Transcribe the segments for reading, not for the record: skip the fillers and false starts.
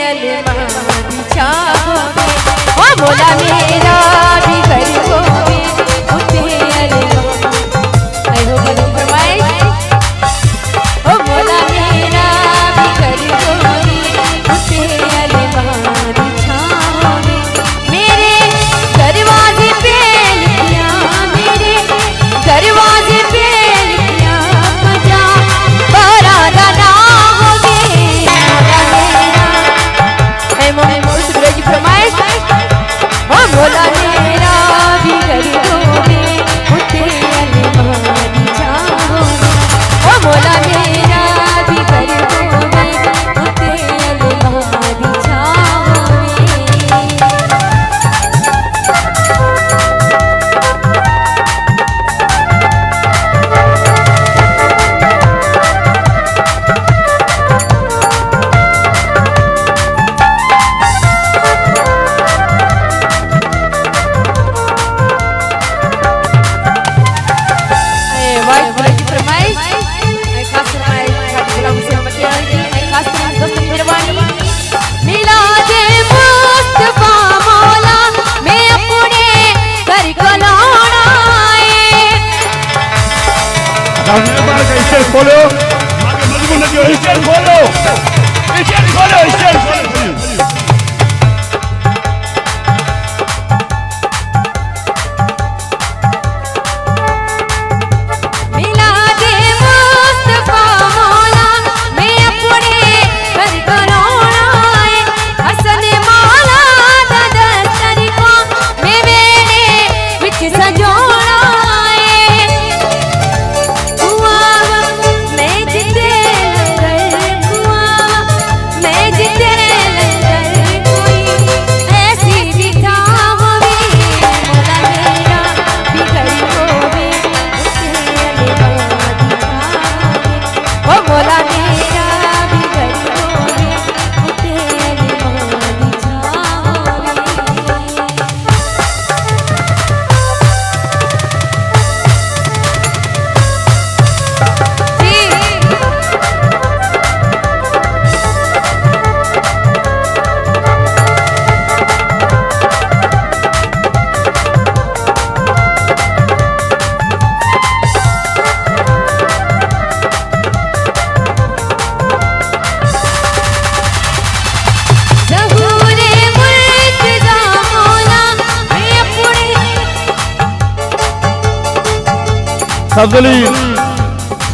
अलमारी छाओगे, ओ मौला मेरा भी घर होगे उठे अलमारी। आई हो गई फरमाइश, ओ मौला मेरा भी घर होगे उठे अलमारी छाओगे। मेरे दरवाजे पे लिखियां, मेरे दरवाजे पे लिखियां बजा बरादा ना होगे मौला मेरा। ऐ मोहम्मद सुबह की फरमाइश, ओ मौला मेरा भी घर होगे उठे अलमारी छाओगे, ओ मौला मेरा भी घर होगे उठे अलमारी छाओगे। खोलो मजबूत नदियों स्टेज खोलो, स्टेज खोलो, स्टेज खोलो।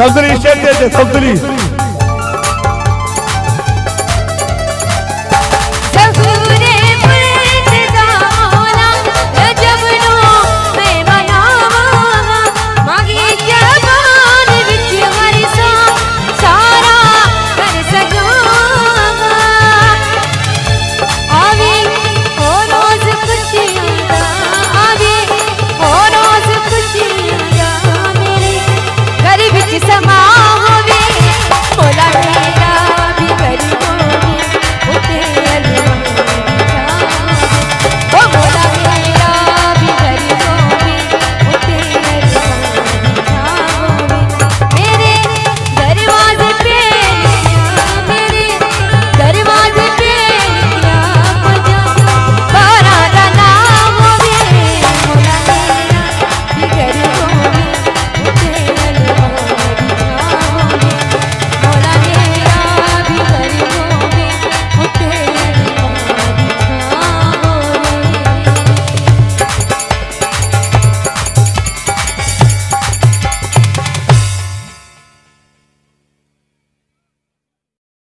सब्दली स्टेज दे, सब्दली